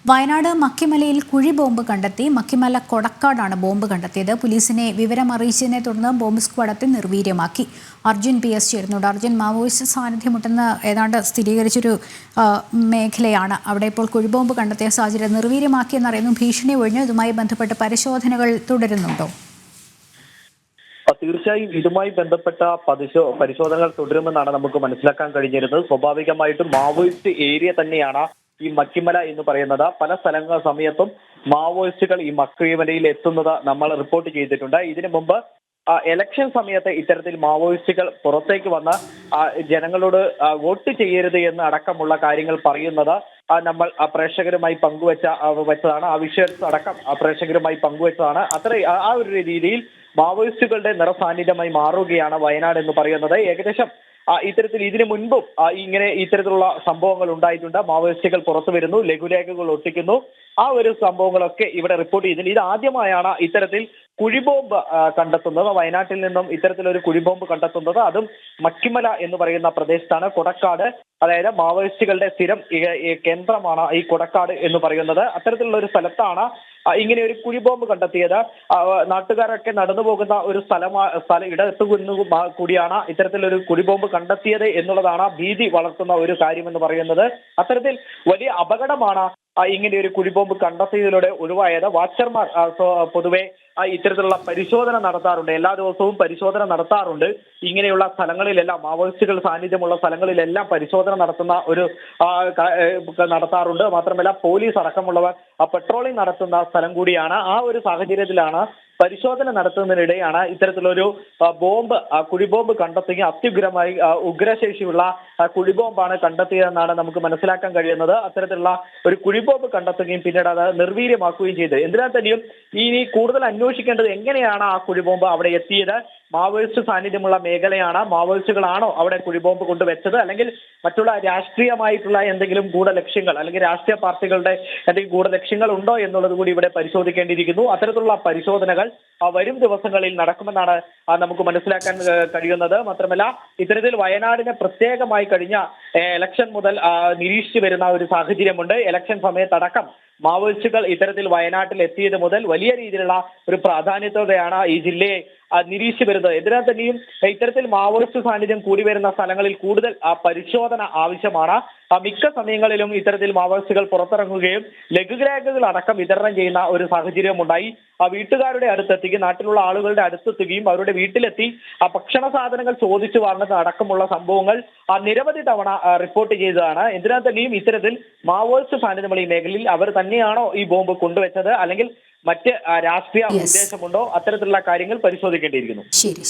വയനാട് മക്കിമലയിൽ കുഴി ബോംബ് കണ്ടെത്തി. മക്കിമല കൊടക്കാടാണ് ബോംബ് കണ്ടെത്തിയത്. പോലീസിനെ വിവരമറിയിച്ചതിനെ തുടർന്ന് ബോംബ് സ്ക്വാഡ് നിർവീര്യമാക്കി. അർജുൻ PS ചേരുന്നുണ്ട്. അർജുൻ, മാവോയിസ്റ്റ് സാന്നിധ്യമുണ്ടെന്ന് ഏതാണ്ട് സ്ഥിരീകരിച്ചൊരു മേഖലയാണ്. അവിടെ ഇപ്പോൾ കുഴിബോംബ് കണ്ടെത്തിയ സാഹചര്യം നിർവീര്യമാക്കിയെന്നറിയുന്നു. ഭീഷണി ഒഴിഞ്ഞു. ഇതുമായി ബന്ധപ്പെട്ട് പരിശോധനകൾ തുടരുന്നുണ്ടോ? തീർച്ചയായും ഇതുമായി ബന്ധപ്പെട്ട പരിശോധനകൾ തുടരുമെന്നാണ് നമുക്ക് മനസ്സിലാക്കാൻ കഴിഞ്ഞിരുന്നത്. സ്വാഭാവികമായിട്ടും മാവോയിസ്റ്റ് ഏരിയ തന്നെയാണ് ഈ മക്കിമല എന്ന് പറയുന്നത്. പല സമയത്തും മാവോയിസ്റ്റുകൾ ഈ മക്കിമലയിൽ എത്തുന്നത് നമ്മൾ റിപ്പോർട്ട് ചെയ്തിട്ടുണ്ട്. ഇതിനു മുമ്പ് ഇലക്ഷൻ സമയത്ത് ഇത്തരത്തിൽ മാവോയിസ്റ്റുകൾ പുറത്തേക്ക് വന്ന് ജനങ്ങളോട് വോട്ട് ചെയ്യരുത് എന്ന് അടക്കമുള്ള കാര്യങ്ങൾ പറയുന്നത് നമ്മൾ പ്രേക്ഷകരുമായി വെച്ചതാണ്. ആ വിഷ്വൽസ് അടക്കം പ്രേക്ഷകരുമായി പങ്കുവച്ചതാണ്. ആ ഒരു രീതിയിൽ മാവോയിസ്റ്റുകളുടെ നിറസാന്നിധ്യമായി മാറുകയാണ് വയനാട് എന്ന് പറയുന്നത്. ഏകദേശം ഇത്തരത്തിൽ ഇതിനു മുൻപും ഇത്തരത്തിലുള്ള സംഭവങ്ങൾ ഉണ്ടായിട്ടുണ്ട്. മാവോയിസ്റ്റുകൾ പുറത്തു വരുന്നു, ലഘുലേഖകൾ ഒട്ടിക്കുന്നു. ആ ഒരു സംഭവങ്ങളൊക്കെ ഇവിടെ റിപ്പോർട്ട് ചെയ്തിട്ടുണ്ട്. ഇത് ആദ്യമായാണ് ഇത്തരത്തിൽ കുഴിബോംബ് കണ്ടെത്തുന്നത്. വയനാട്ടിൽ നിന്നും ഇത്തരത്തിലൊരു കുഴിബോംബ് കണ്ടെത്തുന്നത്. അതും മക്കിമല എന്ന് പറയുന്ന പ്രദേശത്താണ്. കൊടക്കാട്, അതായത് മാവോയിസ്റ്റുകളുടെ സ്ഥിരം കേന്ദ്രമാണ് ഈ കൊടക്കാട് എന്ന് പറയുന്നത്. അത്തരത്തിലുള്ള ഒരു സ്ഥലത്താണ് ഇങ്ങനെ ഒരു കുഴിബോംബ് കണ്ടെത്തിയത്. നാട്ടുകാരൊക്കെ നടന്നു പോകുന്ന ഒരു ഇടത്തു കൂടിയാണ് ഇത്തരത്തിലൊരു കുഴിബോംബ് കണ്ടെത്തിയത് എന്നുള്ളതാണ് ഭീതി വളർത്തുന്ന ഒരു കാര്യമെന്ന് പറയുന്നത്. അത്തരത്തിൽ വലിയ അപകടമാണ് ഇങ്ങനെ ഒരു കുഴിബോംബ് കണ്ടെത്തിയതിലൂടെ ഒഴിവായത്. വാച്ചർമാർ പൊതുവെ ഇത്തരത്തിലുള്ള പരിശോധന നടത്താറുണ്ട്. എല്ലാ ദിവസവും പരിശോധന നടത്താറുണ്ട്. ഇങ്ങനെയുള്ള സ്ഥലങ്ങളിലെല്ലാം, മാവോയിസ്റ്റുകൾ സാന്നിധ്യമുള്ള സ്ഥലങ്ങളിലെല്ലാം പരിശോധന നടത്താറുണ്ട്. മാത്രമല്ല പോലീസ് അടക്കമുള്ളവർ പെട്രോളിംഗ് നടത്തുന്ന സ്ഥലം കൂടിയാണ്. ആ ഒരു സാഹചര്യത്തിലാണ് പരിശോധന നടത്തുന്നതിനിടെയാണ് ഇത്തരത്തിലൊരു കുഴിബോംബ് കണ്ടെത്തുകയും അത്യുഗ്രമായി ഉഗ്രശേഷിയുള്ള കുഴിബോംബാണ് കണ്ടെത്തിയതെന്നാണ് നമുക്ക് മനസ്സിലാക്കാൻ കഴിയുന്നത്. അത്തരത്തിലുള്ള ഒരു കുഴിബോംബ് കണ്ടെത്തുകയും പിന്നീട് അത് നിർവീര്യമാക്കുകയും ചെയ്തത്. എന്തിനാൽ തന്നെയും ഇനി കൂടുതൽ അന്വേഷിക്കേണ്ടത് എങ്ങനെയാണ് ആ കുഴിബോംബ് അവിടെ എത്തിയത്, മാവോയിസ്റ്റ് സാന്നിധ്യമുള്ള മേഖലയാണ്, മാവോയിസ്റ്റുകളാണോ അവിടെ കുഴിബോംബ് കൊണ്ടുവച്ചത്, അല്ലെങ്കിൽ മറ്റുള്ള രാഷ്ട്രീയമായിട്ടുള്ള എന്തെങ്കിലും ഗൂഢലക്ഷ്യങ്ങൾ, അല്ലെങ്കിൽ രാഷ്ട്രീയ പാർട്ടികളുടെ എന്തെങ്കിലും ഗൂഢലക്ഷ്യങ്ങൾ ഉണ്ടോ എന്നുള്ളത് കൂടി ഇവിടെ പരിശോധിക്കേണ്ടിയിരിക്കുന്നു. അത്തരത്തിലുള്ള പരിശോധനകൾ വരും ദിവസങ്ങളിൽ നടക്കുമെന്നാണ് നമുക്ക് മനസ്സിലാക്കാൻ കഴിയുന്നത്. മാത്രമല്ല ഇത്തരത്തിൽ വയനാടിനെ പ്രത്യേകമായി കഴിഞ്ഞ ഇലക്ഷൻ മുതൽ നിരീക്ഷിച്ചു വരുന്ന ഒരു സാഹചര്യമുണ്ട്. ഇലക്ഷൻ സമയത്തടക്കം മാവോയിസ്റ്റുകൾ ഇത്തരത്തിൽ വയനാട്ടിൽ എത്തിയത് മുതൽ വലിയ രീതിയിലുള്ള ഒരു പ്രാധാന്യത്തോടെയാണ് ഈ ജില്ലയെ നിരീക്ഷിച്ചു വരുന്നത്. എന്തിനാൽ തന്നെയും ഇത്തരത്തിൽ മാവോയിസ്റ്റ് സാന്നിധ്യം കൂടി വരുന്ന സ്ഥലങ്ങളിൽ കൂടുതൽ പരിശോധന ആവശ്യമാണ്. മിക്ക സമയങ്ങളിലും ഇത്തരത്തിൽ മാവോയിസ്റ്റുകൾ പുറത്തിറങ്ങുകയും ലഘുലേഖകൾ അടക്കം വിതരണം ചെയ്യുന്ന ഒരു സാഹചര്യം ഉണ്ടായി. വീട്ടുകാരുടെ അടുത്തെത്തുകയും നാട്ടിലുള്ള ആളുകളുടെ അടുത്തെത്തുകയും അവരുടെ വീട്ടിലെത്തി ഭക്ഷണ സാധനങ്ങൾ ചോദിച്ചു വാങ്ങുന്ന അടക്കമുള്ള സംഭവങ്ങൾ നിരവധി തവണ റിപ്പോർട്ട് ചെയ്തതാണ്. എന്തിനാൽ തന്നെയും ഇത്തരത്തിൽ മാവോയിസ്റ്റ് സാന്നിധ്യമുള്ള ഈ മേഖലയിൽ അവർ തന്നെയാണോ ഈ ബോംബ് കൊണ്ടുവച്ചത്, അല്ലെങ്കിൽ മറ്റ് രാഷ്ട്രീയ ഉദ്ദേശമുണ്ടോ, അത്തരത്തിലുള്ള കാര്യങ്ങൾ പരിശോധിക്കേണ്ടിയിരിക്കുന്നു. ശരി.